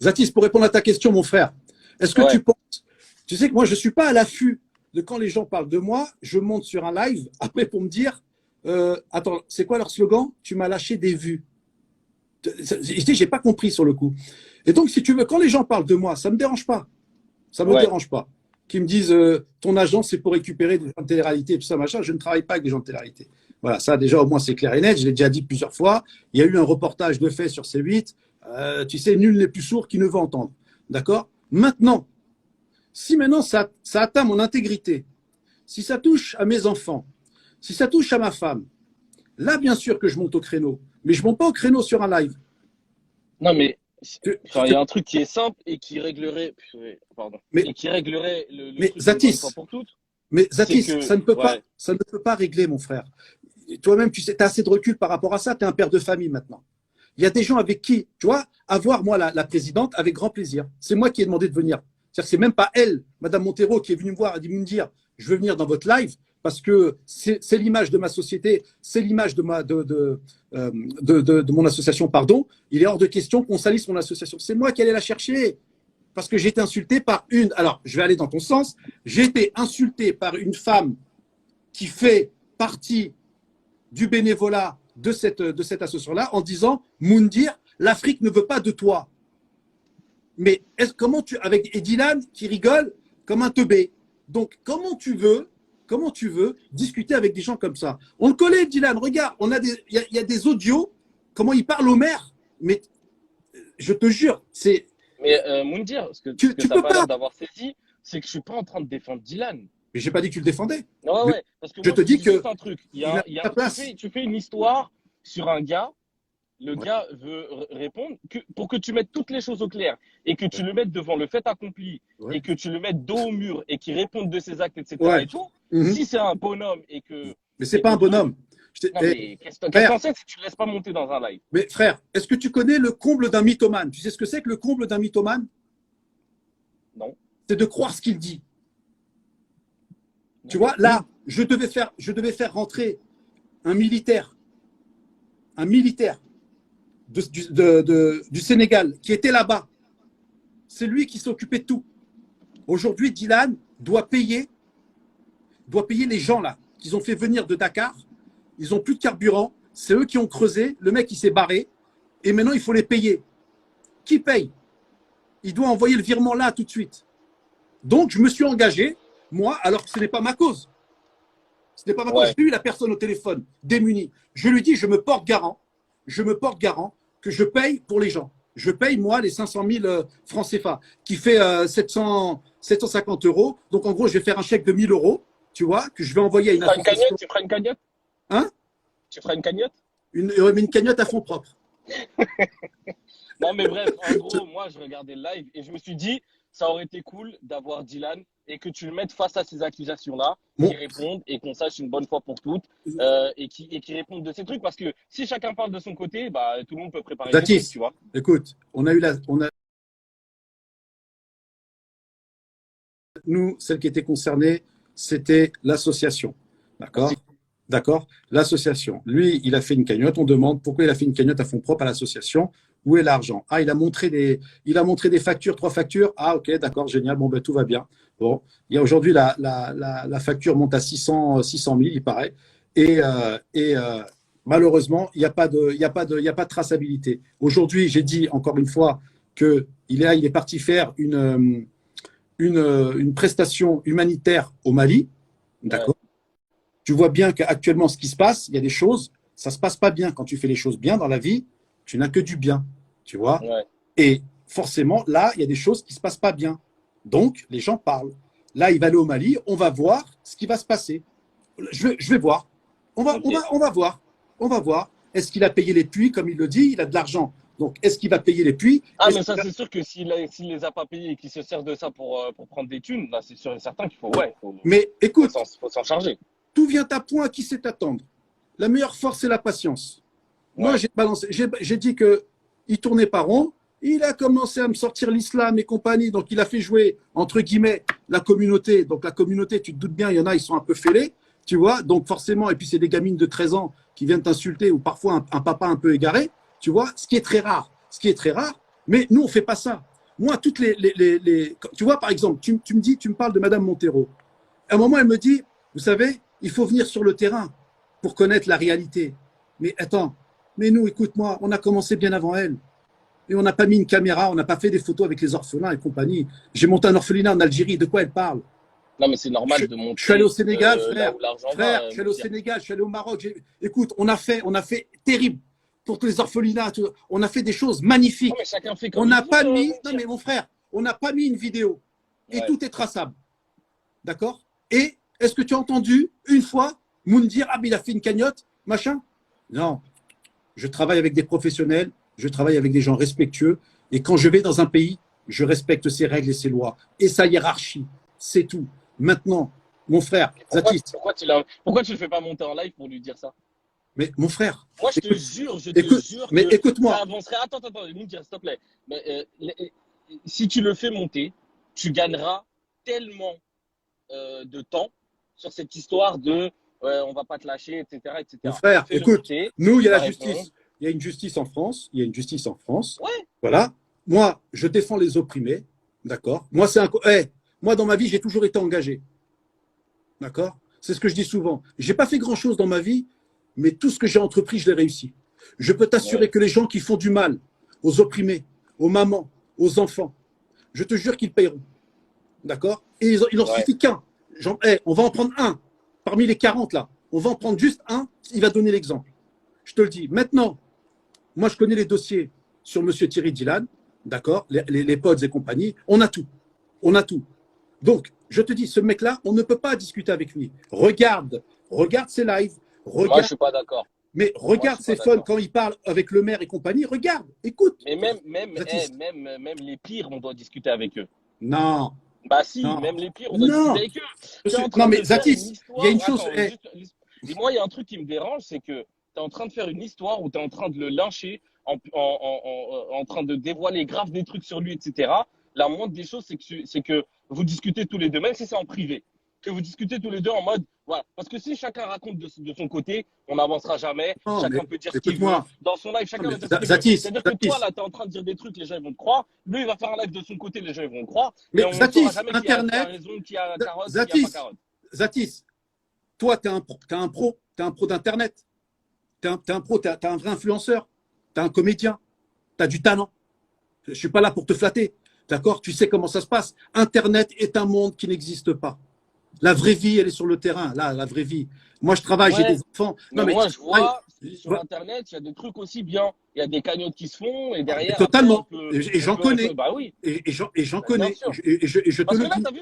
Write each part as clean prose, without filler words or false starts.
Zatis, pour répondre à ta question, mon frère, est-ce que Ouais. tu penses, tu sais que moi, je ne suis pas à l'affût de quand les gens parlent de moi, je monte sur un live après pour me dire, attends, c'est quoi leur slogan? Tu m'as lâché des vues. Je dis, j'ai pas compris sur le coup. Et donc, si tu veux, quand les gens parlent de moi, ça me dérange pas. Ça me Ouais. dérange pas. Qu'ils me disent, ton agent, c'est pour récupérer des gens de télé-réalité et tout ça, machin. Je ne travaille pas avec des gens de télé-réalité. Voilà, ça, déjà, au moins, c'est clair et net. Je l'ai déjà dit plusieurs fois. Il y a eu un reportage de fait sur C8. Tu sais, nul n'est plus sourd qui ne veut entendre. D'accord? Maintenant, si maintenant ça atteint mon intégrité, si ça touche à mes enfants, si ça touche à ma femme, là, bien sûr que je monte au créneau. Mais je ne monte pas au créneau sur un live. Non, mais Tu enfin, il y te- a un truc qui est simple et qui réglerait, purée, pardon, mais, et qui réglerait le mais truc une bonne fois Zatis, pour toutes. mais C'est Zatis, que, ouais, ça ne peut pas régler, mon frère. Toi-même, tu sais, as assez de recul par rapport à ça. Tu es un père de famille maintenant. Il y a des gens avec qui, tu vois, avoir moi la présidente avec grand plaisir. C'est moi qui ai demandé de venir. C'est-à-dire que c'est même pas elle, Madame Montero, qui est venue me voir et me dire, je veux venir dans votre live parce que c'est l'image de ma société, c'est l'image de mon association, pardon. Il est hors de question qu'on salisse mon association. C'est moi qui allais la chercher parce que j'ai été insulté par une. Alors, je vais aller dans ton sens. J'ai été insulté par une femme qui fait partie du bénévolat de cette association-là en disant Moundir, l'Afrique ne veut pas de toi. Mais comment tu, avec Dylan qui rigole comme un teubé. Donc, comment tu veux discuter avec des gens comme ça? On le connaît, Dylan, regarde, il y a des audios, comment il parle au maire. Mais je te jure, mais Moundir, ce que tu t'as peux pas pas. l'air d'avoir saisi, c'est que je suis pas en train de défendre Dylan. Mais j'ai pas dit que tu le défendais. Ouais, Mais ouais, parce que je moi te je te dis dis que juste un truc. il a sa place. Tu fais une histoire sur un gars. Le Ouais, gars veut répondre pour que tu mettes toutes les choses au clair et que tu ouais, le mettes devant le fait accompli ouais. et que tu le mettes dos au mur et qu'il réponde de ses actes, etc. Ouais. et tout. Mhm. Si c'est un bonhomme Mais c'est et pas que un tout. bonhomme. Non, mais qu'est-ce que Frère, t'en sais si tu ne laisses pas monter dans un live? mais frère, est-ce que tu connais le comble d'un mythomane? Tu sais ce que c'est que le comble d'un mythomane? Non. C'est de croire ce qu'il dit. Tu Non, vois, mais. là, je devais faire rentrer un militaire, un militaire du Sénégal qui était là-bas. C'est lui qui s'occupait de tout. Aujourd'hui, Dylan doit payer les gens là qu'ils ont fait venir de Dakar. Ils n'ont plus de carburant. C'est eux qui ont creusé. Le mec, il s'est barré. Et maintenant, il faut les payer. Qui paye? Il doit envoyer le virement là tout de suite. Donc, je me suis engagé, moi, alors que ce n'est pas ma cause. Ce n'est pas ma cause. Ouais. J'ai eu la personne au téléphone, démunie. Je lui dis, je me porte garant que je paye pour les gens. Je paye, moi, les 500 000 francs CFA, qui fait 750 euros. Donc, en gros, je vais faire un chèque de 1000 euros, tu vois, que je vais envoyer à Tu une feras une cagnotte? association. Tu feras une cagnotte? Hein? Tu feras une cagnotte? Une cagnotte à fond propre. Non, mais bref, en gros, moi, je regardais le live et je me suis dit, ça aurait été cool d'avoir Dylan et que tu le mettes face à ces accusations-là, Bon, qu'il réponde et qu'on sache une bonne fois pour toutes et qu'il réponde de ces trucs. Parce que si chacun parle de son côté, bah, tout le monde peut préparer ses trucs, Zatis, tu vois. écoute, nous, celle qui était concernée, c'était l'association. D'accord? Merci. D'accord? L'association. Lui, il a fait une cagnotte. On demande pourquoi il a fait une cagnotte à fonds propres à l'association. Où est l'argent? Ah, il a montré des factures, 3 factures. Ah, ok, d'accord, génial. Bon, ben, tout va bien. Bon, il y a aujourd'hui, la facture monte à 600 000, il paraît. Et malheureusement, il y a pas de traçabilité. Aujourd'hui, j'ai dit encore une fois qu'il est parti faire une prestation humanitaire au Mali. Ouais, D'accord? Tu vois bien qu'actuellement, ce qui se passe, il y a des choses, ça se passe pas bien. Quand tu fais les choses bien dans la vie, tu n'as que du bien, tu vois. ouais, Et forcément, là, il y a des choses qui se passent pas bien. Donc, les gens parlent. Là, il va aller au Mali, on va voir ce qui va se passer. Je vais voir. ok. On va voir. On va voir. Est-ce qu'il a payé les puits, comme il le dit? Il a de l'argent. Donc, est-ce qu'il va payer les puits? Ah, mais ça, c'est sûr que s'il les a pas payés et qu'il se sert de ça pour prendre des thunes, là, c'est sûr et certain qu'il faut, ouais, Mais écoute, faut s'en charger. tout vient à point à qui sait attendre. La meilleure force, c'est la patience. Moi, Ouais, j'ai dit qu'il tournait pas rond. Il a commencé à me sortir l'islam et compagnie. Donc, il a fait jouer, entre guillemets, la communauté. Donc, la communauté, tu te doutes bien, il y en a, ils sont un peu fêlés, tu vois. Donc, forcément, et puis, c'est des gamines de 13 ans qui viennent t'insulter ou parfois un papa un peu égaré, tu vois. Ce qui est très rare. Ce qui est très rare. Mais nous, on ne fait pas ça. Moi, toutes tu vois, par exemple, tu me parles de Madame Montero. À un moment, elle me dit, vous savez, il faut venir sur le terrain pour connaître la réalité. Mais attends, mais nous, écoute-moi, on a commencé bien avant elle. Et on n'a pas mis une caméra, on n'a pas fait des photos avec les orphelins et compagnie. J'ai monté un orphelinat en Algérie. De quoi elle parle? Non, mais c'est normal de montrer Je suis allé au Sénégal, là frère. où l'argent Frère, va. je suis allé au Sénégal, je suis allé au Maroc. Écoute, on a fait terrible pour tous les orphelinats. On a fait des choses Non, magnifiques. mais chacun fait On comme n'a il pas veut, mis, mon non tir. mais mon frère, on n'a pas mis une vidéo. Et Ouais. tout est traçable. D'accord? Et est-ce que tu as entendu une fois Moun dire, ah, mais il a fait une cagnotte, machin? Non. Je travaille avec des professionnels, je travaille avec des gens respectueux. Et quand je vais dans un pays, je respecte ses règles et ses lois et sa hiérarchie. C'est tout. Maintenant, mon frère, Zatis, Pourquoi tu le fais pas monter en live pour lui dire ça? mais mon frère, Moi, je te écoute, jure mais que écoute-moi. ça avancerait. Attends, Moundir, s'il te plaît. Mais, si tu le fais monter, tu gagneras tellement de temps sur cette histoire de on va pas te lâcher, etc., Mon etc. frère, Fais-le écoute, monter, nous, il y a va la répondre. justice. Il y a une justice en France. Il y a une justice en France. Ouais. Voilà. Moi, je défends les opprimés. D'accord. Moi, moi, dans ma vie, j'ai toujours été engagé. D'accord. C'est ce que je dis souvent. J'ai pas fait grand-chose dans ma vie, mais tout ce que j'ai entrepris, je l'ai réussi. Je peux t'assurer Ouais. que les gens qui font du mal aux opprimés, aux mamans, aux enfants, je te jure qu'ils paieront. D'accord. Et il en Ouais. suffit qu'un. On va en prendre un. Parmi les 40 là, on va en prendre juste un. Il va donner l'exemple. Je te le dis. Maintenant, moi, je connais les dossiers sur M. Thierry Dillane. D'accord. Les pods et compagnie. On a tout. On a tout. Donc, je te dis, ce mec-là, on ne peut pas discuter avec lui. Regarde ses lives. Moi, je suis pas d'accord. Mais Moi, je regarde suis ses pas fun d'accord. quand il parle avec le maire et compagnie. Regarde, écoute. Mais Zatis. même les pires, on doit discuter avec eux. Non, Bah si, non, même les pires, on doit discuter non. avec eux. Tu es en Non, train mais de faire Zatis, une il y a histoire. une chose. Attends, et moi, il y a un truc qui me dérange, c'est que tu es en train de faire une histoire où tu es en train de le lyncher, en train de dévoiler grave des trucs sur lui, etc. La moindre des choses, c'est que vous discutez tous les deux, même si c'est en privé, que vous discutez tous les deux en mode, voilà. Parce que si chacun raconte de son côté, on n'avancera jamais. Non, Chacun mais peut dire ce qu'il veut. écoute-moi. Dans son live, Non, chacun mais va dire ce qu'il veut. Zatis, C'est-à-dire que toi, Zatis. là, tu es en train de dire des trucs, les gens ils vont te croire. Lui, il va faire un live de son côté, les gens ils vont te croire. Et Mais on ne saura Zatis, jamais qui a Internet. raison, qui a carotte, qui a pas Zatis, carotte. Zatis. Toi, tu es un pro. Tu es un pro d'Internet. Tu es un pro, tu es un vrai influenceur. Tu es un comédien. Tu as du talent. Je ne suis pas là pour te flatter. D'accord? Tu sais comment ça se passe. Internet est un monde qui n'existe pas. La vraie vie, elle est sur le terrain. Là, la vraie vie. Moi, je travaille, j'ai Ouais, des enfants. mais Non, mais moi, je vois sur Ouais, Internet, il y a des trucs aussi bien. Il y a des cagnottes qui se font et derrière, après, totalement. Et j'en connais. bah oui, Et j'en bah, bien connais. sûr. Et je te Parce que le là, dis. tu as vu,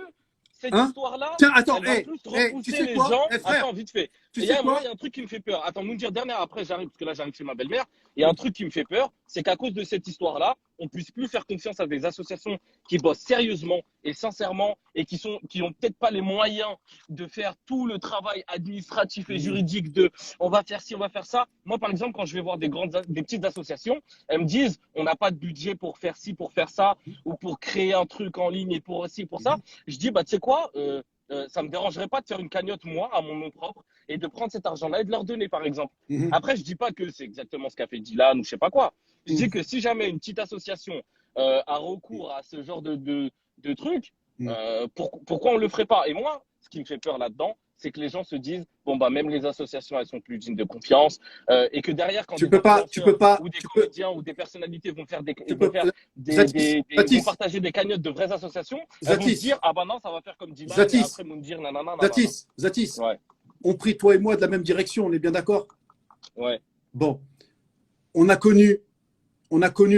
cette Hein? histoire-là, Tiens, attends, elle va plus tu repousser sais les quoi? gens. Frère, Attends, vite fait. tu Et sais moi, quoi? il y a un truc qui me fait peur. Attends, nous dire dernière, après j'arrive, parce que là, j'arrive chez ma belle-mère. Il y a un truc qui me fait peur, c'est qu'à cause de cette histoire-là, on puisse plus faire confiance à des associations qui bossent sérieusement et sincèrement et qui ont peut-être pas les moyens de faire tout le travail administratif et juridique de on va faire ci, on va faire ça. Moi, par exemple, quand je vais voir des petites associations, elles me disent on n'a pas de budget pour faire ci, pour faire ça, ou pour créer un truc en ligne et pour ci, pour ça. Je dis, bah, tu sais quoi, ça me dérangerait pas de faire une cagnotte, moi, à mon nom propre, et de prendre cet argent-là et de leur donner, par exemple. Mhm. Après, je dis pas que c'est exactement ce qu'a fait Dylan ou je sais pas quoi. Je dis Mhm. que si jamais une petite association a recours à ce genre de trucs, pourquoi on le ferait pas? Et moi, ce qui me fait peur là-dedans, c'est que les gens se disent bon bah même les associations elles sont plus dignes de confiance et que derrière quand des Tu influenceurs peux pas, ou des tu peux, comédiens ou des personnalités vont faire tu peux, des vont Zatis, partager des cagnottes de vraies associations, elles vont se Zatis, dire ah bah non ça va faire comme Dylan et Zatis, après me dire nanana nanana. Zatis, Ouais, on prie toi et moi de la même direction, on est bien d'accord? ouais. Bon, on a connu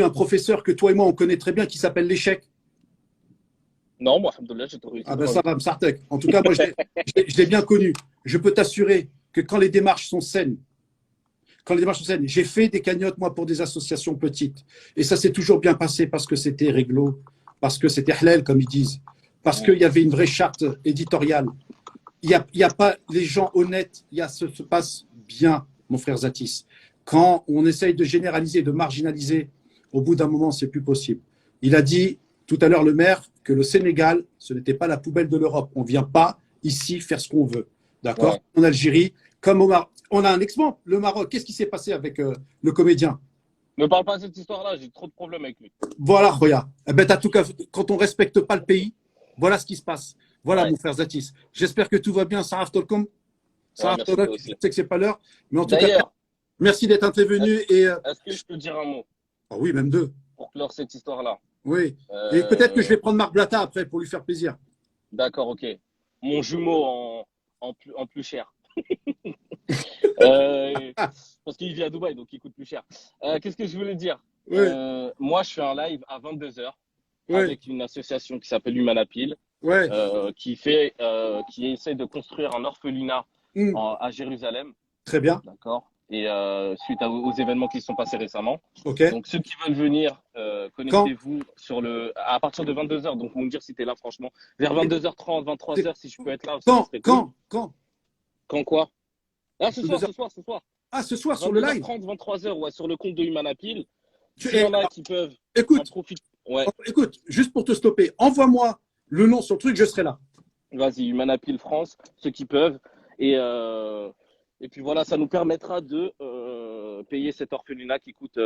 un professeur que toi et moi on connaît très bien qui s'appelle l'échec. Non, moi, alhamdoulilah, j'ai tout réussi Ah dans ben ma ça vie. va, Msartek. En tout cas, moi je l'ai bien connu. Je peux t'assurer que quand les démarches sont saines, j'ai fait des cagnottes moi pour des associations petites et ça s'est toujours bien passé parce que c'était réglo, parce que c'était halal comme ils disent, parce qu'il y avait une vraie charte éditoriale. Il y a pas les gens honnêtes, ça se passe bien, mon frère Zatis. Quand on essaye de généraliser, de marginaliser, au bout d'un moment, c'est plus possible. Il a dit tout à l'heure, le maire, que le Sénégal, ce n'était pas la poubelle de l'Europe. On ne vient pas ici faire ce qu'on veut. D'accord? Ouais. En Algérie, comme au Maroc. On a un exemple. Le Maroc, qu'est-ce qui s'est passé avec le comédien? Me parle pas de cette histoire-là, j'ai trop de problèmes avec lui. Voilà, Roya. Eh ben, en tout cas, quand on ne respecte pas le pays, voilà ce qui se passe. Voilà, Ouais, mon frère Zatis. J'espère que tout va bien. Saraf Tolkom. ouais, Saraf merci Tolok, toi je aussi. sais que c'est pas l'heure. Mais en tout cas, D'ailleurs, merci d'être est-ce intervenu. Et, est-ce que je peux dire un mot ah oui, même deux. pour clore cette histoire-là? Oui. Et peut-être que je Euh, vais prendre Marc Blata après pour lui faire plaisir. d'accord, ok. Mon jumeau en plus cher. Ah, Parce qu'il vit à Dubaï, donc il coûte plus cher. Qu'est-ce que je voulais dire? oui, Moi, je fais un live à 22h oui, avec une association qui s'appelle Humanapil, oui. qui essaie de construire un orphelinat Hmm, à Jérusalem, très bien. d'accord? Et suite aux événements qui se sont passés récemment. OK. Donc, ceux qui veulent venir, Quand? connectez-vous à partir de 22h. Donc, vous me dire si tu es là, franchement. Vers Et 22h30, 23h, si je peux être là aussi, ça quand? serait cool. Quand? Quand quoi? Ah, ce soir, 22 heures. ce soir, ce soir. Ah, ce soir sur le live. 22h30, 23h, ouais, sur le compte de Humanapil. S'il y Eh, en a qui peuvent en écoute, profiter. Ouais, écoute, juste pour te stopper, envoie-moi le nom sur le truc, je serai là. vas-y, Humanapil France, ceux qui peuvent. Et, euh, et puis voilà, ça nous permettra de payer cet orphelinat qui coûte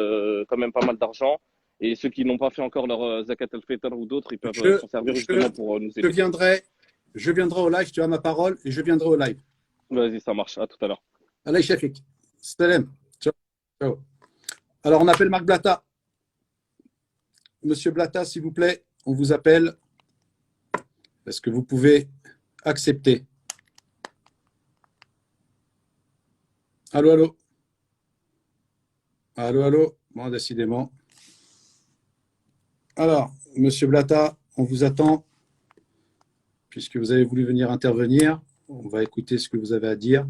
quand même pas mal d'argent. Et ceux qui n'ont pas fait encore leur Zakat al-Fitr ou d'autres, ils peuvent Je, s'en servir je, justement pour nous je aider. viendrai, je viendrai au live, tu as ma parole, et je viendrai au live. Vas-y, ça marche. À tout à l'heure. Allez, Shafik. Salam. Ciao. Ciao. Alors, on appelle Marc Blata. Monsieur Blata, s'il vous plaît, on vous appelle. Est-ce que vous pouvez accepter? Allô, allô. Allô, allô. Bon, décidément. Alors, Monsieur Blata, on vous attend, puisque vous avez voulu venir intervenir. On va écouter ce que vous avez à dire.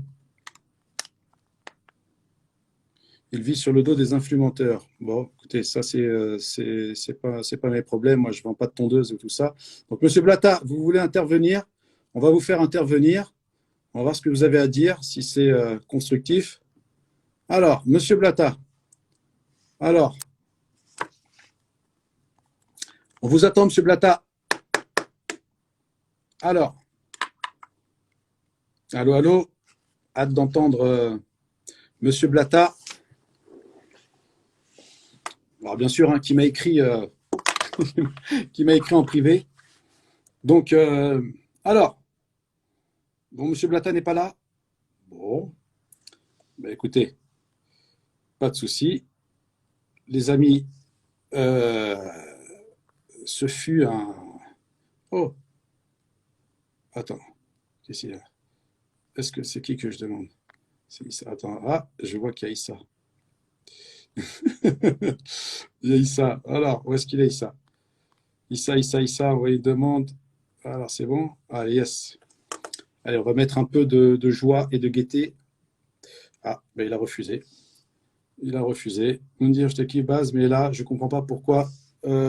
Il vit sur le dos des influenceurs. Bon, écoutez, ça, c'est pas mes problèmes. Moi, je ne vends pas de tondeuse ou tout ça. Donc, Monsieur Blata, vous voulez intervenir? On va vous faire intervenir. On va voir ce que vous avez à dire, si c'est constructif. Alors, Monsieur Blata, alors, on vous attend, Monsieur Blata. Alors, allô, allô. Hâte d'entendre Monsieur Blata. Alors, bien sûr, hein, qui m'a écrit, qui m'a écrit en privé. Donc, alors, bon, Monsieur Blata n'est pas là. Bon, ben, écoutez, pas de souci. Les amis, euh, ce fut un. Oh, attends, qu'est-ce qu'il y a? Est-ce que c'est qui que je demande? C'est Issa. Attends, ah, je vois qu'il y a Issa. Il y a Issa. Alors, où est-ce qu'il est, Issa? Issa, ouais, il demande. Alors, c'est bon? Allez, yes. Allez, on va mettre un peu de joie et de gaieté. Ah, ben il a refusé. Il a refusé. Nous dire, je te kiffe, Baz, mais là, je ne comprends pas pourquoi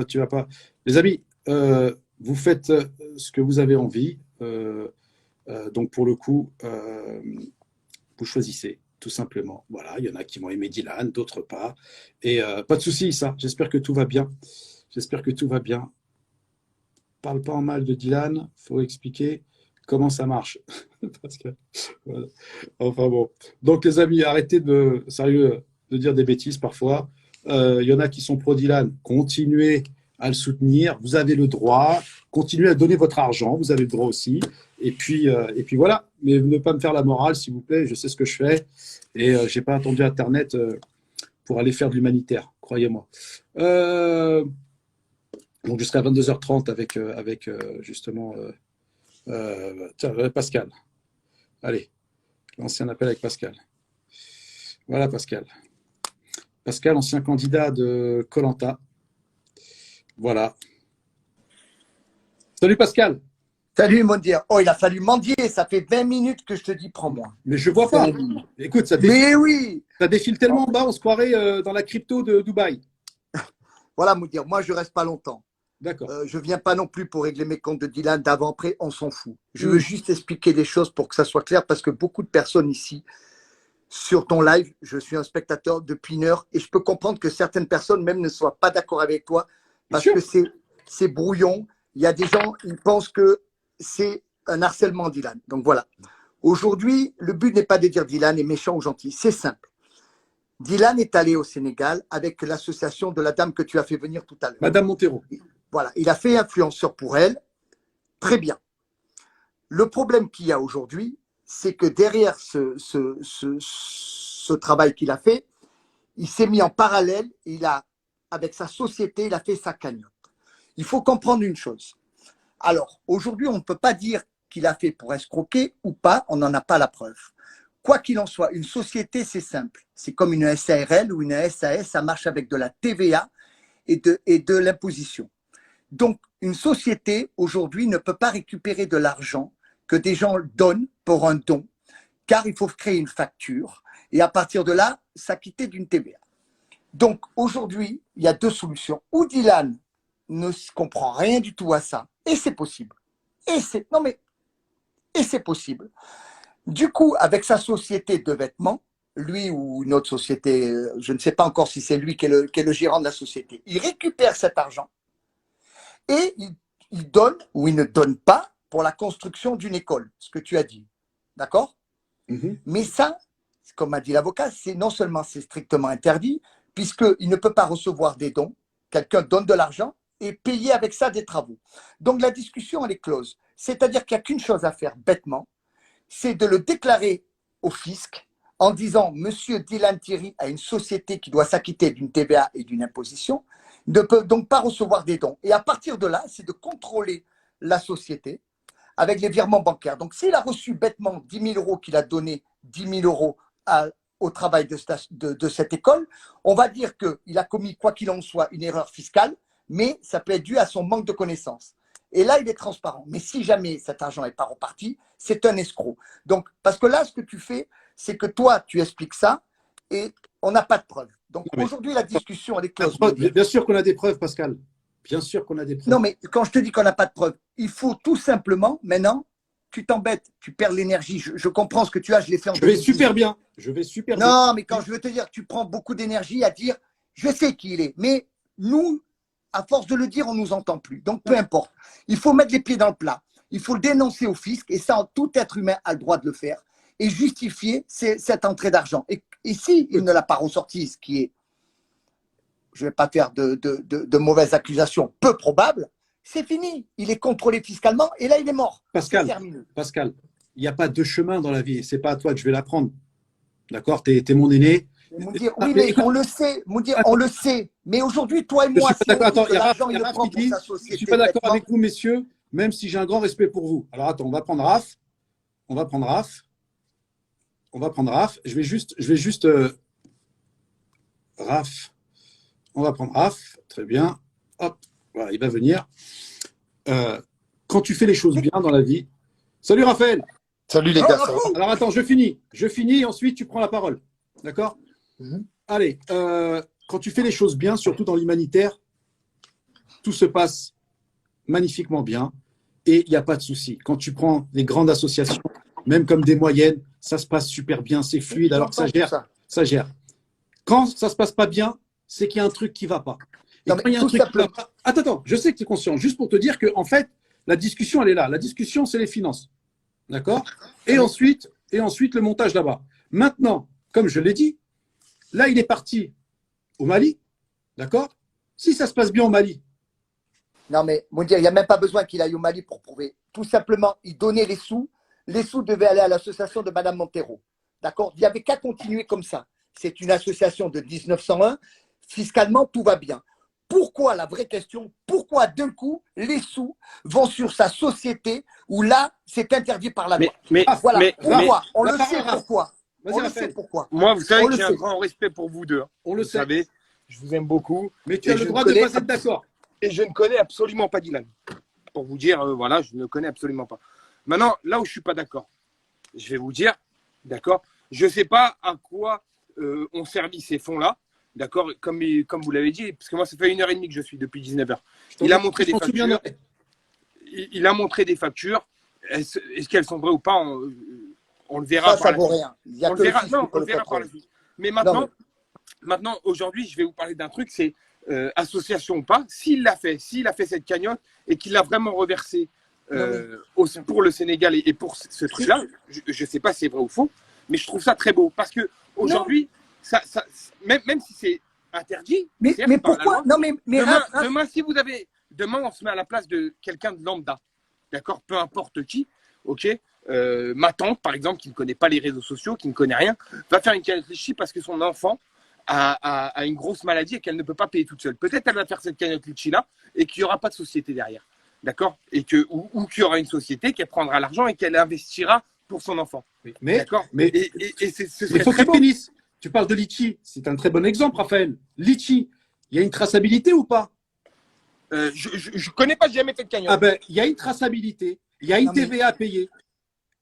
tu vas pas. Les amis, vous faites ce que vous avez envie. Donc, pour le coup, vous choisissez, tout simplement. Voilà, il y en a qui vont aimer Dylan, d'autres pas. Et pas de souci, ça. J'espère que tout va bien. J'espère que tout va bien. Parle pas en mal de Dylan. Faut expliquer comment ça marche. Parce que, voilà. Enfin bon. Donc, les amis, arrêtez de, sérieux, de dire des bêtises parfois. Il y en a qui sont pro Dylan. Continuez à le soutenir. Vous avez le droit. Continuez à donner votre argent. Vous avez le droit aussi. Et puis voilà. Mais ne pas me faire la morale, s'il vous plaît. Je sais ce que je fais. Et je n'ai pas attendu Internet pour aller faire de l'humanitaire, croyez-moi. Donc, jusqu'à 22h30 avec justement Pascal. Allez, l'ancien appel avec Pascal. Voilà, Pascal. Pascal, ancien candidat de koh. Voilà. Salut, Pascal. Salut, Mondir. Oh, il a fallu mendier. Ça fait 20 minutes que je te dis, prends-moi. Mais je vois pas. Écoute, ça Mais oui. défile tellement bas, on se croirait dans la crypto de Dubaï. Voilà, Mondir. Moi, je reste pas longtemps. D'accord. Je viens pas non plus pour régler mes comptes de Dylan d'avant-après. On s'en fout. Je veux juste expliquer des choses pour que ça soit clair parce que beaucoup de personnes ici, sur ton live, je suis un spectateur depuis une heure et je peux comprendre que certaines personnes même ne soient pas d'accord avec toi parce que c'est brouillon. Il y a des gens, ils pensent que c'est un harcèlement, Dylan. Donc voilà. Aujourd'hui, le but n'est pas de dire Dylan est méchant ou gentil. C'est simple. Dylan est allé au Sénégal avec l'association de la dame que tu as fait venir tout à l'heure. Madame Montero. Voilà, il a fait influenceur pour elle. Très bien. Le problème qu'il y a aujourd'hui, c'est que derrière ce travail qu'il a fait, il s'est mis en parallèle, avec sa société, il a fait sa cagnotte. Il faut comprendre une chose. Alors, aujourd'hui, on ne peut pas dire qu'il a fait pour escroquer ou pas, on n'en a pas la preuve. Quoi qu'il en soit, une société, c'est simple. C'est comme une SARL ou une SAS, ça marche avec de la TVA et de l'imposition. Donc, une société, aujourd'hui, ne peut pas récupérer de l'argent que des gens donnent pour un don, car il faut créer une facture et à partir de là, s'acquitter d'une TVA. Donc, aujourd'hui, il y a deux solutions. Ou Dylan ne comprend rien du tout à ça, et c'est possible. Et c'est possible. Du coup, avec sa société de vêtements, lui ou une autre société, je ne sais pas encore si c'est lui qui est le gérant de la société, il récupère cet argent et il donne ou il ne donne pas pour la construction d'une école, ce que tu as dit. D'accord? Mais ça, comme a dit l'avocat, c'est non seulement c'est strictement interdit, puisqu'il ne peut pas recevoir des dons, quelqu'un donne de l'argent et payer avec ça des travaux. Donc la discussion, elle est close. C'est-à-dire qu'il n'y a qu'une chose à faire bêtement, c'est de le déclarer au fisc en disant « Monsieur Dylan Thierry a une société qui doit s'acquitter d'une TVA et d'une imposition, ne peut donc pas recevoir des dons. » Et à partir de là, c'est de contrôler la société avec les virements bancaires. Donc, s'il a reçu bêtement 10 000 euros, qu'il a donné 10 000 euros au travail de cette école, on va dire qu'il a commis, quoi qu'il en soit, une erreur fiscale, mais ça peut être dû à son manque de connaissances. Et là, il est transparent. Mais si jamais cet argent n'est pas reparti, c'est un escroc. Donc, parce que là, ce que tu fais, c'est que toi, tu expliques ça et on n'a pas de preuves. Donc, aujourd'hui, la discussion, elle est close. Bien sûr qu'on a des preuves, Pascal. Bien sûr qu'on a des preuves. Non, mais quand je te dis qu'on n'a pas de preuves, il faut tout simplement, maintenant, tu t'embêtes, tu perds l'énergie. Je comprends ce que tu as, je l'ai fait en 2010. Super bien. Je vais super bien. Non, mais quand je veux te dire, tu prends beaucoup d'énergie à dire, je sais qui il est. Mais nous, à force de le dire, on ne nous entend plus. Donc, peu importe. Il faut mettre les pieds dans le plat. Il faut le dénoncer au fisc. Et ça, tout être humain a le droit de le faire. Et justifier cette entrée d'argent. Et si il ne l'a pas ressorti, ce qui est, je ne vais pas faire de mauvaises accusations, peu probable, c'est fini. Il est contrôlé fiscalement et là, il est mort. Pascal, il n'y a pas deux chemins dans la vie. Ce n'est pas à toi que je vais l'apprendre. D'accord? Tu es mon aîné. Moundir, oui, mais on le sait. Moundir, on le sait. Mais aujourd'hui, toi et moi, je suis pas d'accord. il je ne suis pas d'accord avec vous, messieurs, même si j'ai un grand respect pour vous. Alors, attends, on va prendre Raph. Je vais juste Raph. On va prendre Raph. Très bien. Hop, voilà, il va venir. Quand tu fais les choses bien dans la vie. Salut Raphaël. Salut les gars. Alors attends, je finis et ensuite tu prends la parole. D'accord? Allez, quand tu fais les choses bien, surtout dans l'humanitaire, tout se passe magnifiquement bien et il n'y a pas de souci. Quand tu prends les grandes associations, même comme des moyennes, ça se passe super bien, c'est fluide, alors que ça gère. Quand ça ne se passe pas bien, c'est qu'il y a un truc qui ne va pas. Et non, quand il y a un truc qui va pas… Attends, je sais que tu es conscient, juste pour te dire que en fait, la discussion, elle est là. La discussion, c'est les finances. D'accord? Et ensuite, le montage là-bas. Maintenant, comme je l'ai dit, là, il est parti au Mali. D'accord? Si ça se passe bien au Mali. Non, mais Moundir, il n'y a même pas besoin qu'il aille au Mali pour prouver. Tout simplement, il donnait les sous. Les sous devaient aller à l'association de Madame Montero. D'accord? Il n'y avait qu'à continuer comme ça. C'est une association de 1901. Fiscalement, tout va bien. Pourquoi, la vraie question, pourquoi d'un coup, les sous vont sur sa société où là, c'est interdit par la loi? Pourquoi? On le sait pourquoi. On le sait pourquoi. Moi, vous savez que j'ai un grand respect pour vous deux. On le sait. Vous savez, je vous aime beaucoup. Mais tu as le droit de ne pas être d'accord. Et je ne connais absolument pas Dylan. Pour vous dire, voilà, je ne connais absolument pas. Maintenant, là où je ne suis pas d'accord, je vais vous dire, d'accord, je ne sais pas à quoi ont servi ces fonds-là. D'accord, comme vous l'avez dit, parce que moi, ça fait 1h30 que je suis depuis 19h. Il a montré des factures. Il a montré des factures. Est-ce qu'elles sont vraies ou pas? On le verra. Ça vaut rien. On le verra par la suite. Mais maintenant, aujourd'hui, je vais vous parler d'un truc, c'est association ou pas. S'il a fait cette cagnotte et qu'il l'a vraiment reversé pour le Sénégal et pour ce truc-là, je ne sais pas si c'est vrai ou faux, mais je trouve ça très beau. Parce que aujourd'hui, même si c'est interdit. Mais certes, par la pourquoi? loi, Non, mais demain, on se met à la place de quelqu'un de lambda, d'accord, peu importe qui, ok, ma tante, par exemple, qui ne connaît pas les réseaux sociaux, qui ne connaît rien, va faire une cagnotte Litchi parce que son enfant a une grosse maladie et qu'elle ne peut pas payer toute seule. Peut-être elle va faire cette cagnotte Litchi-là et qu'il n'y aura pas de société derrière, d'accord, ou qu'il y aura une société qui prendra l'argent et qu'elle investira pour son enfant. Mais, d'accord, mais ce il serait faut que très tu beau. finisses. Tu parles de Litchi. C'est un très bon exemple, Raphaël. Litchi, il y a une traçabilité ou pas? Je connais pas, j'ai jamais fait de cagnotte. Ah ben, il y a une traçabilité, il y a une TVA à payer.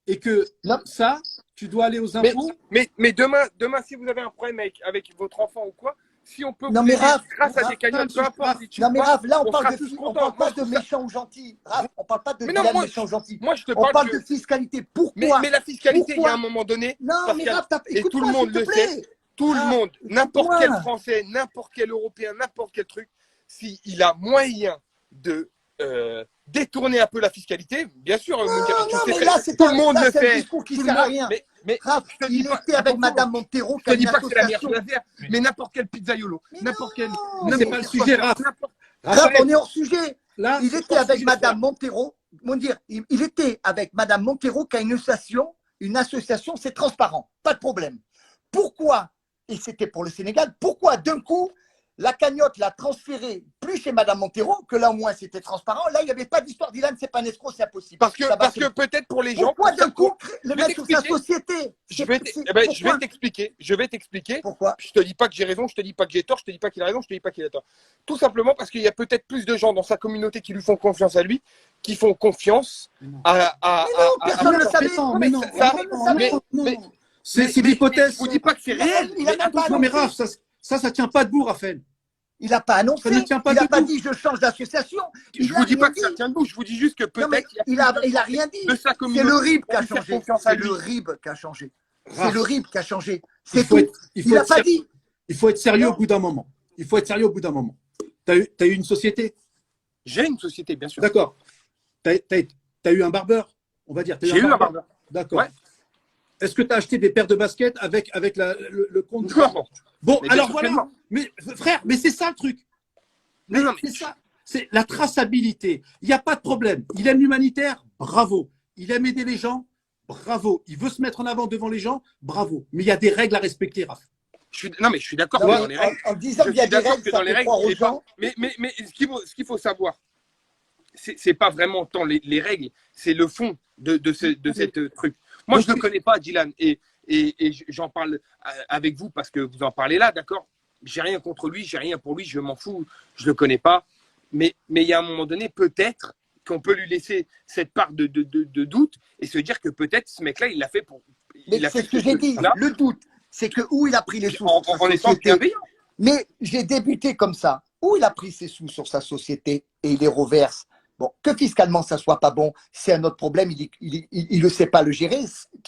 Et que Non. ça, tu dois aller aux impôts. Mais demain, si vous avez un problème avec votre enfant ou quoi, si on peut Non, vous mais aider Raph, grâce à Raph, des cagnottes, peu importe. si tu non, mais vois, Raph, là, on on parle sera de, tous on contents. parle pas Moi, de je trouve ça- méchants ou gentils. Raph, on parle pas de Mais non, Dylan moi, méchant ou gentil. Moi, je te On parle parle que. de fiscalité. Pourquoi? Mais la fiscalité, il y a Pourquoi un moment donné. Non, parce mais qu'il y a- Raph, et tout le écoute-moi, monde s'il te le plaît. sait. Tout le Raph, monde, n'importe écoute-moi. quel Français, n'importe quel Européen, n'importe quel truc, s'il a moyen de détourner un peu la fiscalité, bien sûr, Non, je non, sais mais très- là, c'est tout un, le monde là, le c'est un fait. discours qui Tout le sert à monde, rien. mais Raph, je te dis il pas, était avec attention, Madame Montero, je qui a te dis une pas que c'est la meilleure chose association. à faire, mais n'importe quel pizzaiolo, Mais n'importe quel. non, Non, c'est pas le sujet, Raph. Raph, Raphaël, on est hors sujet. là, Il c'est était hors avec sujet, Madame frère. Montero. Il était avec Madame Montero qui a une association, c'est transparent, pas de problème. Pourquoi, et c'était pour le Sénégal, pourquoi d'un coup, la cagnotte l'a transférée plus chez Madame Montero, que là au moins c'était transparent. Là, il n'y avait pas d'histoire. Dylan, c'est pas un escroc, c'est impossible. Parce Ça va que se- peut-être pour les gens. Pourquoi d'un coup je le vais mettre sur sa t'expliquer. société? Je vais Pourquoi t'expliquer. Je vais t'expliquer. Pourquoi Je te dis pas que j'ai raison, je te dis pas que j'ai tort, je te dis pas qu'il a raison, je te dis pas qu'il a tort. Tout simplement parce qu'il y a peut-être plus de gens dans sa communauté qui lui font confiance à lui, qui font confiance à. Mais non, personne ne le savait. Mais non, ça arrive, Personne ne le savait. mais- c'est mais l'hypothèse. Je vous dis pas que c'est réel. Il a même pas Non, mais annoncé. Raph, ça tient pas debout, Raphaël. Il n'a pas annoncé. Ça ne tient pas Il n'a pas debout. dit je change d'association. Je vous dis pas que ça tient debout, je vous dis juste que Non, mais peut-être. il a rien dit. de sa C'est communauté le RIB qui a qui fait changé. confiance à C'est lui. le RIB qui a changé. C'est Raph, le RIB qui a changé. il C'est faut tout. être- Il n'a pas dit. Il faut être sérieux Non. au bout d'un moment. Il faut être sérieux au bout d'un moment. Tu as eu une société, J'ai une société, bien sûr. d'accord. Tu as eu un barbeur, on va dire. T'as J'ai eu un barbeur. D'accord. Ouais. Est-ce que tu as acheté des paires de baskets avec le compte du Non. barbeur? Bon, Mais bien alors sûr que voilà. non. Mais frère, mais c'est ça le truc. Non, mais C'est ça. C'est la traçabilité. Il n'y a pas de problème. Il aime l'humanitaire, bravo. Il aime aider les gens, bravo. Il veut se mettre en avant devant les gens, bravo. Mais il y a des règles à respecter, Raph. non, mais je suis d'accord Non, que mais dans les règles. en disant Je qu'il y a suis des d'accord règles, que ça dans les fait règles, croire aux il est pas- gens. mais ce qu'il faut savoir, c'est pas vraiment tant les règles, c'est le fond de cette truc. Moi, je ne le connais pas, Dylan, et j'en parle avec vous parce que vous en parlez là, d'accord? J'ai rien contre lui, j'ai rien pour lui, je m'en fous, je le connais pas. Mais il y a un moment donné, peut-être qu'on peut lui laisser cette part de doute et se dire que peut-être ce mec-là, il l'a fait pour. Mais il a c'est fait ce que j'ai dit. truc-là Le doute, c'est que où il a pris les sous en sur sa étant société. bienveillant. Mais j'ai débuté comme ça. Où il a pris ses sous sur sa société et il les reverse. Bon, que fiscalement ça soit pas bon, c'est un autre problème. Il ne sait pas le gérer.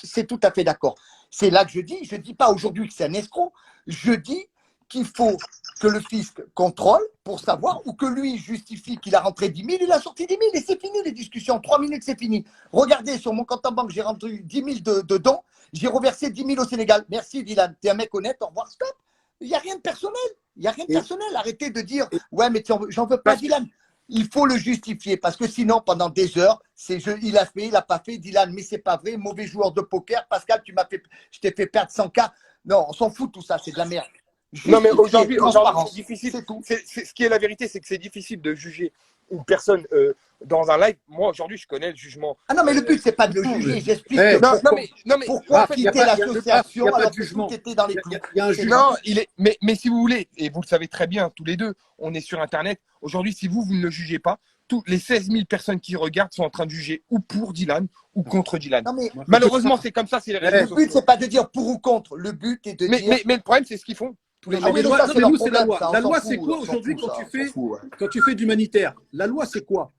C'est tout à fait d'accord. C'est là que je dis pas aujourd'hui que c'est un escroc. Je dis qu'il faut que le fisc contrôle pour savoir ou que lui justifie qu'il a rentré 10 000, il a sorti 10 000 et c'est fini les discussions. 3 minutes, c'est fini. Regardez, sur mon compte en banque, j'ai rentré 10 000 dedans. J'ai reversé 10 000 au Sénégal. Merci Dylan, t'es un mec honnête, au revoir, stop. Il n'y a rien de personnel. Il n'y a rien de personnel. Arrêtez de dire, ouais, mais j'en veux pas, Dylan. Il faut le justifier parce que sinon, pendant des heures, il a fait, il n'a pas fait, Dylan, mais c'est pas vrai, mauvais joueur de poker. Pascal, je t'ai fait perdre 100K. Non, on s'en fout tout ça, c'est de la merde. Non, mais aujourd'hui, transparence, c'est difficile. c'est tout. Ce qui est la vérité, c'est que c'est difficile de juger une personne dans un live. Moi, aujourd'hui, je connais le jugement. Ah non, mais le but, c'est pas de le juger. J'explique Eh, pourquoi pourquoi il y a quitter pas- l'association il y a pas de alors que jugement. tout était dans les Il clous. y a un jugement. Non, mais si vous voulez, et vous le savez très bien, tous les deux, on est sur Internet. Aujourd'hui, si vous ne le jugez pas, tous les 16 000 personnes qui regardent sont en train de juger ou pour Dylan ou contre Dylan. Non, mais Malheureusement, c'est comme ça, c'est les réseaux le but, sociaux. c'est pas de dire pour ou contre. Le but est de dire. Mais le problème, c'est ce qu'ils font. Tous les Ah oui, Mais mais loi- ça, non, c'est mais leur nous, c'est la problème, loi. ça, on La s'en loi, fout, c'est quoi on s'en aujourd'hui fout, quand ça, tu on fais s'en fout, ouais. quand tu fais de l'humanitaire? La loi, c'est quoi?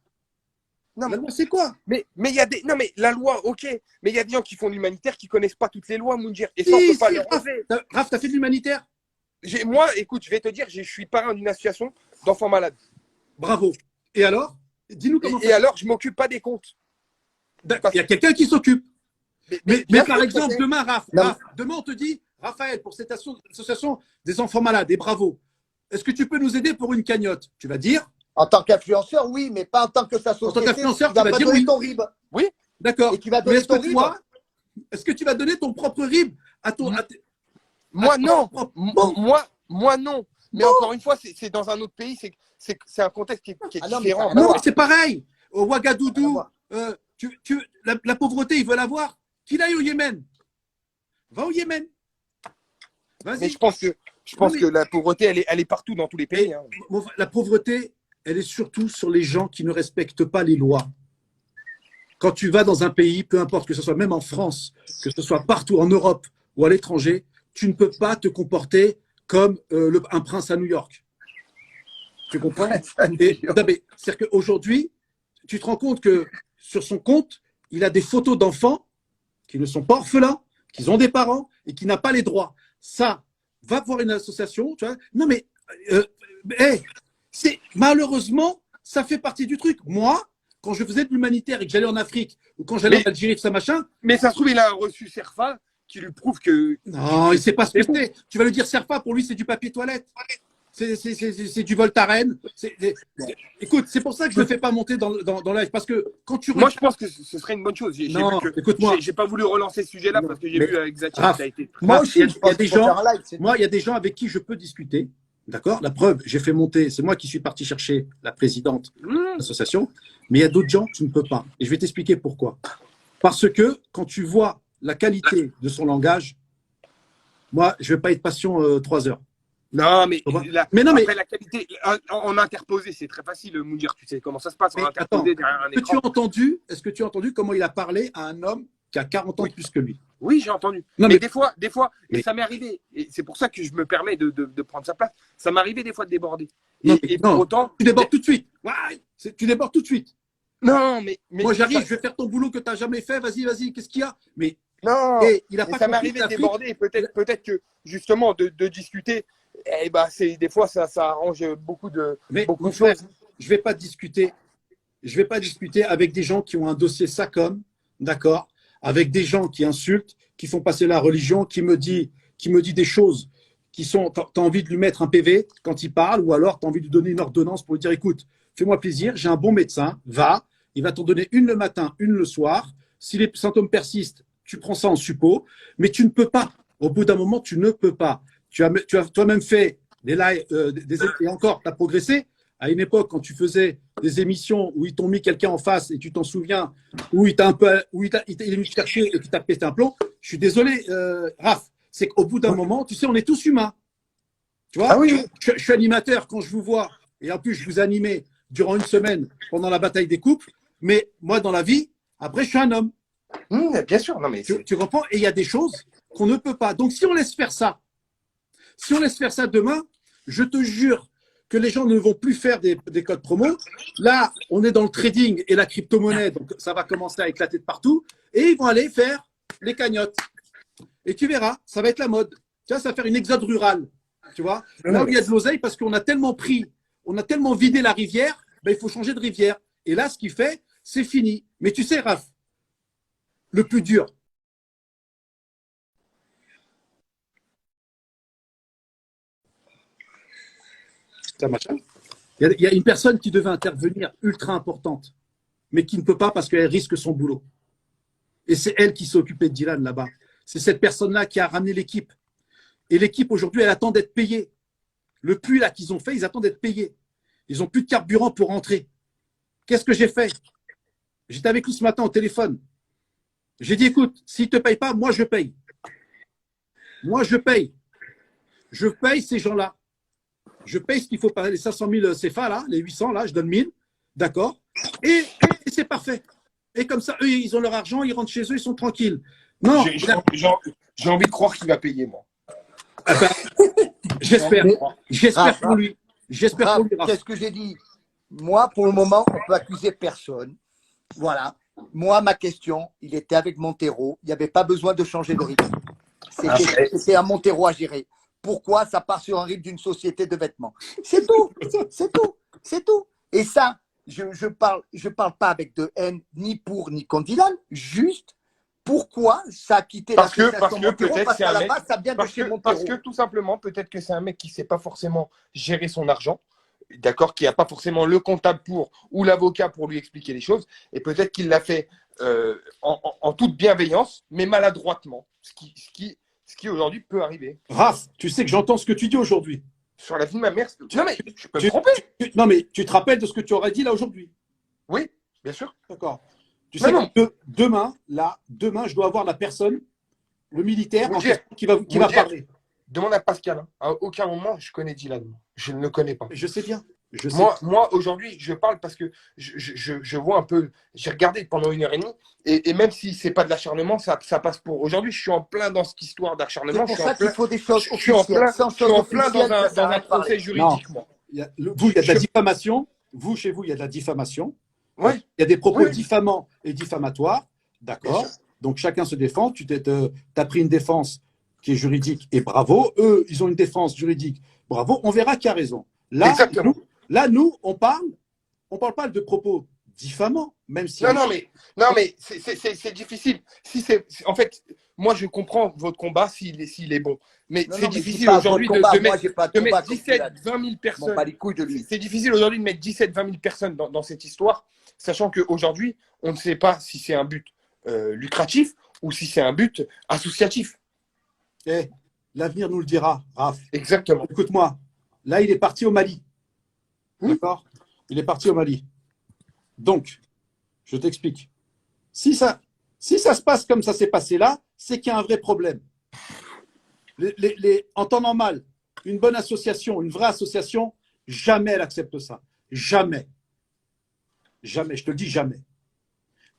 Non, La loi, c'est quoi? mais il y a des. Non, mais la loi, ok. Mais il y a des gens qui font l'humanitaire qui connaissent pas toutes les lois, Moundir. Et ça, on peut pas leur enlever. Raph, t'as fait de l'humanitaire? Moi, écoute, je vais te dire, je suis parrain d'une association d'enfants malades. Bravo. Et alors? Dis-nous comment Et alors, je m'occupe pas des comptes. Il y a quelqu'un qui s'occupe. Mais bien par sûr, exemple, c'est- demain, Non. Raph, demain, on te dit, Raphaël, pour cette association des enfants malades, et bravo, est-ce que tu peux nous aider pour une cagnotte? Tu vas dire? En tant qu'influenceur, oui, mais pas en tant que sa En tant société. qu'influenceur, tu vas tu vas pas dire donner oui. ton RIB. Oui. D'accord. Et tu vas Mais donner est-ce ton que RIB. toi, est-ce que tu vas donner ton propre RIB à ton. Moi, non. Bon. Moi, non. Mais encore une fois, c'est dans un autre pays, c'est un contexte qui est Ah non, mais différent. ça n'a Non, voir. mais c'est pareil. Au Rien à Ouagadougou, voir. la pauvreté, ils veulent avoir. Qu'il aille au Yémen. Va au Yémen. Mais Vas-y. je pense que la pauvreté, elle est partout dans tous les pays. Hein. La pauvreté, elle est surtout sur les gens qui ne respectent pas les lois. Quand tu vas dans un pays, peu importe que ce soit même en France, que ce soit partout en Europe ou à l'étranger, tu ne peux pas te comporter comme un prince à New York. Tu comprends? C'est-à-dire qu'aujourd'hui, tu te rends compte que sur son compte, il a des photos d'enfants qui ne sont pas orphelins, qui ont des parents et qui n'ont pas les droits. Ça, va voir une association. Tu vois. Non, mais malheureusement, ça fait partie du truc. Moi, quand je faisais de l'humanitaire et que j'allais en Afrique ou quand j'allais en Algérie, tout ça, machin. Mais ça se trouve, il a reçu Serfa qui lui prouve que. Non, il ne sait pas ce que c'est. Tu vas lui dire Serfa, pour lui, c'est du papier toilette. C'est du Voltaren. Écoute, c'est pour ça que je ne le fais pas monter dans live. Parce que quand tu. Moi, je pense que ce serait une bonne chose. Non, écoute-moi. J'ai pas voulu relancer ce sujet-là parce que j'ai vu avec Zachi, ça a été. Moi aussi, il y a des gens. Moi, il y a des gens avec qui je peux discuter. D'accord? La preuve, j'ai fait monter, c'est moi qui suis parti chercher la présidente de l'association, mais il y a d'autres gens, tu ne peux pas. Et je vais t'expliquer pourquoi. Parce que quand tu vois la qualité de son langage, moi, je ne vais pas être patient 3 heures. Non, mais, après, la qualité, en interposé, c'est très facile, Mounir, tu sais comment ça se passe, en interposé derrière un écran. Est-ce que tu as entendu comment il a parlé à un homme qui a 40 ans de plus que lui? Oui, j'ai entendu. Non, mais des fois, et ça m'est arrivé, et c'est pour ça que je me permets de prendre sa place, ça m'est arrivé des fois de déborder. Pour autant, tu débordes tout de suite. Tu débordes tout de suite. Non, mais moi, j'arrive, je vais faire ton boulot que tu n'as jamais fait. Vas-y, qu'est-ce qu'il y a? Mais non, il a pas ça m'est arrivé de déborder, et peut-être que, justement, de discuter, des fois, ça arrange beaucoup de choses. Je ne vais pas discuter. Je vais pas discuter avec des gens qui ont un dossier SACOM, d'accord, avec des gens qui insultent, qui font passer la religion, qui me dit des choses qui sont, tu as envie de lui mettre un PV quand il parle, ou alors tu as envie de lui donner une ordonnance pour lui dire, écoute, fais-moi plaisir, j'ai un bon médecin, va, il va t'en donner une le matin, une le soir. Si les symptômes persistent, tu prends ça en suppos, mais tu ne peux pas. Au bout d'un moment, tu ne peux pas. Tu as toi-même fait des lives, et encore, tu as progressé. À une époque, quand tu faisais des émissions où ils t'ont mis quelqu'un en face et tu t'en souviens, où il est venu te chercher et qui t'a pété un plomb, je suis désolé, Raph, c'est qu'au bout d'un moment, tu sais, on est tous humains. Tu vois, je suis animateur quand je vous vois, et en plus, je vous animais durant une semaine pendant la bataille des couples, mais moi, dans la vie, après, je suis un homme. Bien sûr, non, mais tu comprends? Et il y a des choses qu'on ne peut pas. Donc, si on laisse faire ça demain, je te jure que les gens ne vont plus faire des codes promo. Là, on est dans le trading et la crypto-monnaie, donc ça va commencer à éclater de partout. Et ils vont aller faire les cagnottes. Et tu verras, ça va être la mode. Tu vois, ça va faire une exode rurale. Tu vois, là où il y a de l'oseille, parce qu'on a tellement vidé la rivière, il faut changer de rivière. Et là, ce qu'il fait, c'est fini. Mais tu sais, Raph, le plus dur, il y a une personne qui devait intervenir ultra importante, mais qui ne peut pas parce qu'elle risque son boulot. Et c'est elle qui s'est occupée de Dylan là-bas. C'est cette personne-là qui a ramené l'équipe. Et l'équipe, aujourd'hui, elle attend d'être payée. Le puits là qu'ils ont fait, ils attendent d'être payés. Ils n'ont plus de carburant pour rentrer. Qu'est-ce que j'ai fait? J'étais avec lui ce matin au téléphone. J'ai dit, écoute, s'il ne te paye pas, moi, je paye. Moi, je paye. Je paye ces gens-là. Je paye ce qu'il faut payer, les 500 000 CFA, là, les 800, là, je donne 1000. D'accord? Et c'est parfait. Et comme ça, eux, ils ont leur argent, ils rentrent chez eux, ils sont tranquilles. Non. J'ai envie de croire qu'il va payer, moi. J'espère. J'espère pour lui. J'espère pour lui. Qu'est-ce que j'ai dit? Moi, pour le moment, on ne peut accuser personne. Voilà. Moi, ma question, il était avec Montero. Il n'y avait pas besoin de changer de rythme. C'était à Montero à gérer. Pourquoi ça part sur un rythme d'une société de vêtements? C'est tout. C'est tout. C'est tout. Et ça, je parle pas avec de haine, ni pour, ni contre Dylan. Juste, pourquoi ça a quitté Parce que l'association Montero, peut-être parce c'est qu'à un la mec. base, ça vient de chez Montero. Parce que tout simplement, peut-être que c'est un mec qui ne sait pas forcément gérer son argent, d'accord, qui n'a pas forcément le comptable pour ou l'avocat pour lui expliquer les choses, et peut-être qu'il l'a fait en toute bienveillance, mais maladroitement, ce qui aujourd'hui peut arriver. Raph, tu sais que j'entends ce que tu dis aujourd'hui. Sur la vie de ma mère, non mais je peux me tromper. Non, mais tu te rappelles de ce que tu aurais dit là aujourd'hui? Oui, bien sûr. D'accord. Tu Non, sais non. que demain, je dois avoir la personne, le militaire, en Moundir, question qui va Moundir. parler. Demande à Pascal. Hein. À aucun moment, je connais Dylan. Je ne le connais pas. Je sais bien. Je sais. Moi aujourd'hui, je parle parce que je vois un peu. J'ai regardé pendant 1 heure et demie, et même si c'est pas de l'acharnement, ça passe pour. Aujourd'hui, je suis en plein dans cette histoire C'est d'acharnement. pour ça qu'il faut des choses Je suis en officielles. plein, Sans je suis choses en plein officielles, dans ça sert à un rien de parler. procès juridique, moi. Il y a de la diffamation. Vous, chez vous, il y a de la diffamation. Oui. Il y a des propos Oui. diffamants et diffamatoires. D'accord. Bien sûr. Donc, chacun se défend. Tu as pris une défense qui est juridique et bravo. Eux, ils ont une défense juridique. Bravo. On verra qui a raison. Exactement. Nous, on parle pas de propos diffamants, même si. Non, mais c'est difficile. En fait, moi, je comprends votre combat s'il est bon. Mais Non, c'est non, mais difficile dis pas aujourd'hui votre combat. de Moi, mettre, j'ai pas de combat contre 17, Dylan. 20 000 Je m'en personnes. bats les couilles de lui. C'est difficile aujourd'hui de mettre 17, 20 000 personnes dans cette histoire, sachant qu'aujourd'hui, on ne sait pas si c'est un but lucratif ou si c'est un but associatif. Eh, l'avenir nous le dira, Raph. Exactement. Écoute-moi. Là, il est parti au Mali. D'accord? Il est parti au Mali. Donc, je t'explique. Si ça se passe comme ça s'est passé là, c'est qu'il y a un vrai problème. En temps normal, une bonne association, une vraie association, jamais elle accepte ça. Jamais. Jamais, je te le dis jamais.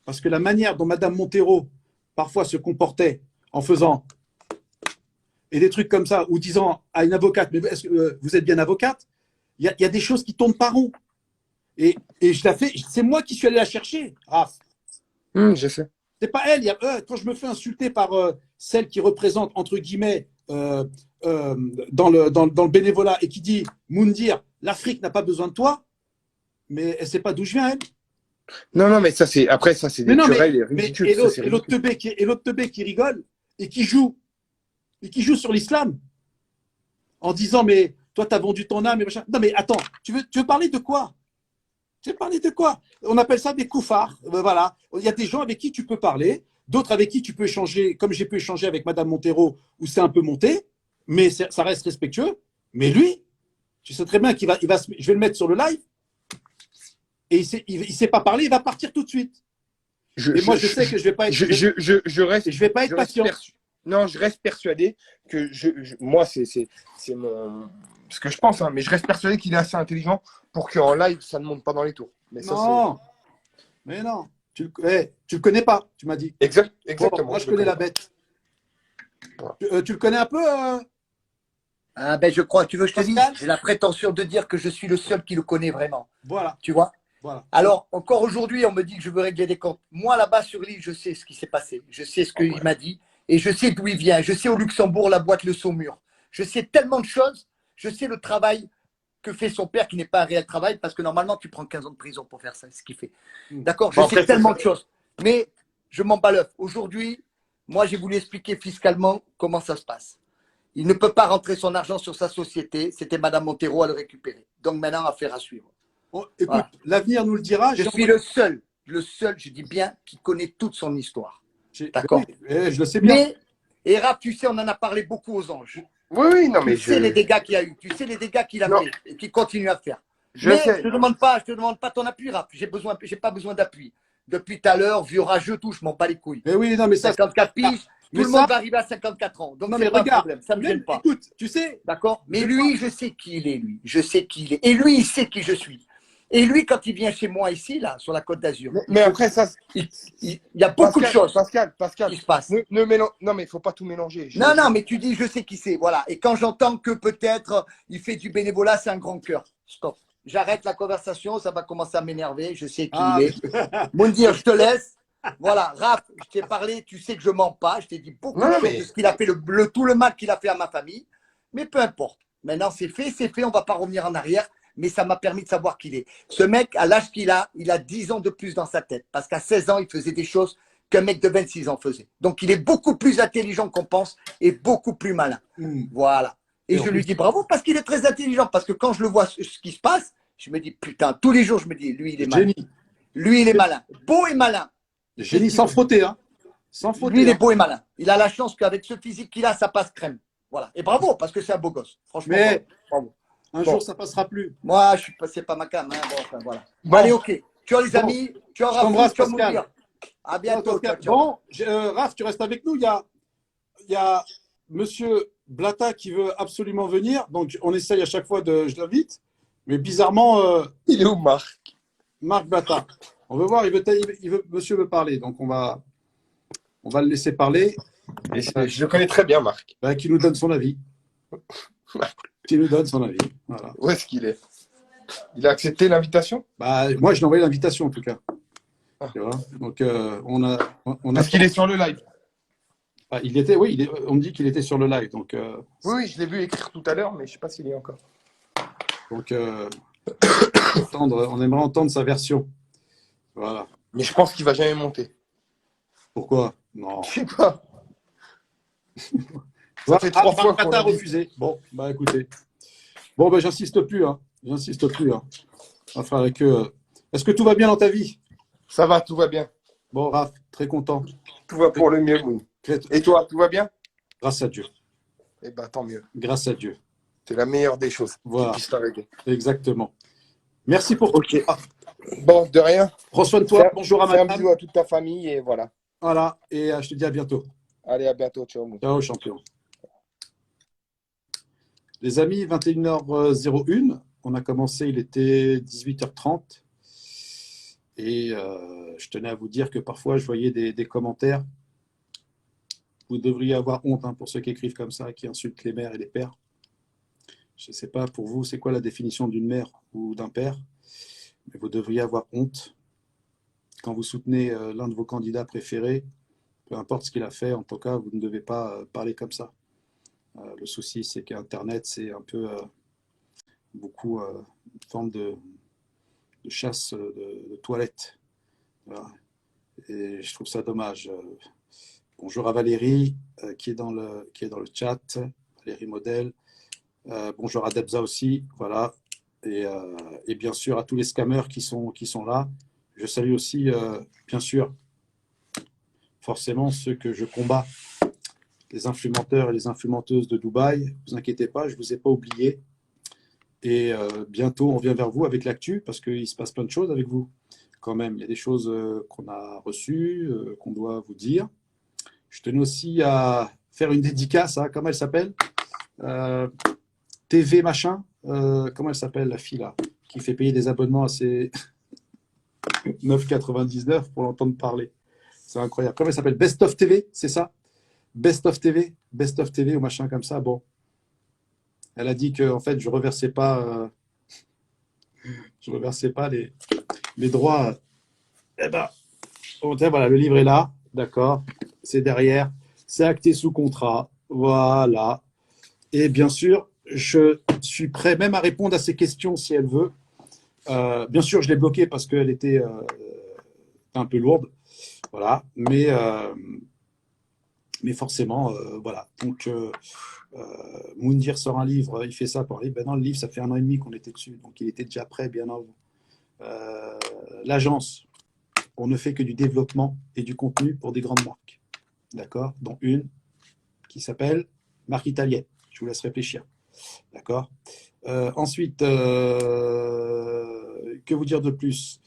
Parce que la manière dont Madame Montero parfois se comportait en faisant et des trucs comme ça, ou disant à une avocate, mais est-ce que vous êtes bien avocate? Il y a des choses qui tournent pas rond. Et je la fais, c'est moi qui suis allé la chercher, Raph. Je sais. C'est pas elle. Quand je me fais insulter par celle qui représente, entre guillemets, dans le bénévolat et qui dit, Moundir, l'Afrique n'a pas besoin de toi, mais elle ne sait pas d'où je viens, elle. Non, mais ça, c'est naturel et ridicule. Et Ça, c'est l'autre ridicule. teubé qui rigole et qui joue sur l'islam en disant, mais toi, tu as vendu ton âme et machin. Non, mais attends, tu veux parler de quoi? Tu veux parler de quoi? On appelle ça des koufars. Voilà. Il y a des gens avec qui tu peux parler, d'autres avec qui tu peux échanger, comme j'ai pu échanger avec Madame Montero, où c'est un peu monté, mais ça reste respectueux. Mais lui, tu sais très bien je vais le mettre sur le live, et il sait pas parler, il va partir tout de suite. Moi, je sais que je vais pas être. Je vais pas être patient. Non, je reste persuadé que moi, c'est ce que je pense, hein, mais je reste persuadé qu'il est assez intelligent pour qu'en live, ça ne monte pas dans les tours. Mais non, mais non. Tu le connais pas, tu m'as dit. Exactement. Bon, moi, je connais la bête. Voilà. Tu le connais un peu Ah ben je crois, tu veux que je te dise? Pascal? J'ai la prétention de dire que je suis le seul qui le connaît vraiment. Voilà. Tu vois? Voilà. Alors, encore aujourd'hui, on me dit que je veux régler des comptes. Moi, là-bas sur l'île, je sais ce qui s'est passé. Je sais ce qu'il m'a dit. Et je sais d'où il vient. Je sais au Luxembourg, la boîte Le Saumur. Je sais tellement de choses. Je sais le travail que fait son père, qui n'est pas un réel travail, parce que normalement, tu prends 15 ans de prison pour faire ça, ce qu'il fait. D'accord? Je sais tellement de choses. Mais je m'en bats l'œuf. Aujourd'hui, moi, j'ai voulu expliquer fiscalement comment ça se passe. Il ne peut pas rentrer son argent sur sa société. C'était Madame Montero à le récupérer. Donc maintenant, affaire à suivre. Oh, écoute, Voilà. l'avenir nous le dira. Je suis le seul, je dis bien, qui connaît toute son histoire. D'accord. Oui, je le sais bien. Mais, et Raph, tu sais, on en a parlé beaucoup aux anges. Oui, non, mais Tu sais les dégâts qu'il y a eu, tu sais les dégâts qu'il a Non. fait et qu'il continue à faire. Je Mais sais. je te demande pas ton appui, Raph. J'ai pas besoin d'appui. Depuis tout à l'heure, vieux rageux, tout, je m'en bats les couilles. Mais oui, non, mais ça. 54 piges, tout mais le ça- monde va arriver à 54 ans. Donc Non, c'est mais pas un regarde, problème, ça me gêne pas. Écoute, tu sais, D'accord? Mais Je lui, je sais qui il est, lui. Je sais qui il est. Et lui, il sait qui je suis. Et lui, quand il vient chez moi ici, là, sur la Côte d'Azur, Mais après, ça. il y a beaucoup de choses Pascal, qui se passent. non, mais il ne faut pas tout mélanger. Non, mais tu dis, je sais qui c'est. Voilà. Et quand j'entends que peut-être il fait du bénévolat, c'est un grand cœur. Stop. J'arrête la conversation, ça va commencer à m'énerver. Je sais qui il est. Moundir, je te laisse. Voilà, Raph, je t'ai parlé, tu sais que je mens pas. Je t'ai dit beaucoup de choses de ce qu'il a fait, tout le mal qu'il a fait à ma famille. Mais peu importe. Maintenant, c'est fait, on ne va pas revenir en arrière. Mais ça m'a permis de savoir qui il est. Ce mec, à l'âge qu'il a, il a 10 ans de plus dans sa tête. Parce qu'à 16 ans, il faisait des choses qu'un mec de 26 ans faisait. Donc, il est beaucoup plus intelligent qu'on pense et beaucoup plus malin. Voilà. Et je lui dis bravo parce qu'il est très intelligent. Parce que quand je le vois ce qui se passe, je me dis putain, tous les jours, je me dis lui, il est malin. Génie. Lui, il est malin. Beau et malin. Génie sans frotter, hein. Sans Lui, frotter. il est Hein. beau et malin. Il a la chance qu'avec ce physique qu'il a, ça passe crème. Voilà. Et bravo, parce que c'est un beau gosse. Franchement, Mais bravo. un jour, ça passera plus. Moi, je suis passé pas ma cam. Hein. Bon, enfin, voilà. Bon. Allez, ok. Ciao les Bon. amis. Ciao Je t'embrasse, Rafik. Ciao Pascal. Mounir. À bientôt. Ciao, ciao. Bon, Raph, tu restes avec nous. Il y a Monsieur Blata qui veut absolument venir. Donc, on essaye à chaque fois de. Je l'invite. Mais bizarrement, Il est où, Marc? Marc Blata. On veut voir, monsieur veut parler. Donc, on va le laisser parler. Je le connais très bien, Marc. Qui nous donne son avis. Qui nous donne son avis. Voilà. Où est-ce qu'il est? Il a accepté l'invitation? Moi, je lui ai envoyé l'invitation en tout cas. Ah. Tu vois. Donc, on a. Est-ce qu'il est sur le live? Il était, oui, on me dit qu'il était sur le live. Donc, Oui, je l'ai vu écrire tout à l'heure, mais je ne sais pas s'il est encore. Donc, on aimerait entendre sa version. Voilà. Mais je pense qu'il ne va jamais monter. Pourquoi? Non. Je sais pas. Ça fait 3 fois qu'on a l'a dit. refusé. Bon, écoutez. Bon, j'insiste plus. Hein. J'insiste plus. Hein. Enfin, avec est-ce que tout va bien dans ta vie? Ça va, tout va bien. Bon, Raph, très content. Tout va pour le mieux, Moon. Et toi, tout va bien? Grâce à Dieu. Eh bien, tant mieux. Grâce à Dieu. C'est la meilleure des choses. Voilà. Qui puisse t'arrêter. Exactement. Merci pour tout. Ok. Bon, de rien. Prends soin de toi. Bonjour à Fais un madame. bisou à toute ta famille et voilà. Voilà. Et je te dis à bientôt. Allez, à bientôt. Ciao, Moon. Ciao, champion. Les amis, 21h01. On a commencé, il était 18h30. Et je tenais à vous dire que parfois, je voyais des commentaires. Vous devriez avoir honte pour ceux qui écrivent comme ça, qui insultent les mères et les pères. Je ne sais pas pour vous, c'est quoi la définition d'une mère ou d'un père, mais vous devriez avoir honte quand vous soutenez l'un de vos candidats préférés, peu importe ce qu'il a fait, en tout cas, vous ne devez pas parler comme ça. Le souci, c'est qu'Internet, c'est un peu beaucoup une forme de chasse de toilettes. Voilà. Et je trouve ça dommage. Bonjour à Valérie qui est dans le chat, Valérie Modèle. Bonjour à Debza aussi, voilà. Et bien sûr à tous les scammers qui sont là. Je salue aussi, bien sûr, forcément ceux que je combats, les influenceurs et les influenceuses de Dubaï. Ne vous inquiétez pas, je ne vous ai pas oublié. Et bientôt, on vient vers vous avec l'actu parce qu'il se passe plein de choses avec vous. Quand même, il y a des choses qu'on a reçues, qu'on doit vous dire. Je tenais aussi à faire une dédicace à, comment elle s'appelle TV machin, comment elle s'appelle la fille là, qui fait payer des abonnements à ses 9,99 pour l'entendre parler. C'est incroyable. Comment elle s'appelle? Best of TV, c'est ça? Best of TV ou machin comme ça. Bon. Elle a dit que en fait, je reversais pas les droits. Eh ben, voilà, le livre est là. D'accord. C'est derrière. C'est acté sous contrat. Voilà. Et bien sûr, je suis prêt même à répondre à ces questions si elle veut. Bien sûr, je l'ai bloquée parce qu'elle était un peu lourde. Voilà. Mais forcément, voilà. Donc, Moundir sort un livre, il fait ça pour aller. Ben non, le livre, ça fait 1 an et demi qu'on était dessus. Donc, il était déjà prêt bien avant. L'agence, on ne fait que du développement et du contenu pour des grandes marques. D'accord? Dont une qui s'appelle Marque Italienne. Je vous laisse réfléchir. D'accord? Ensuite, que vous dire de plus?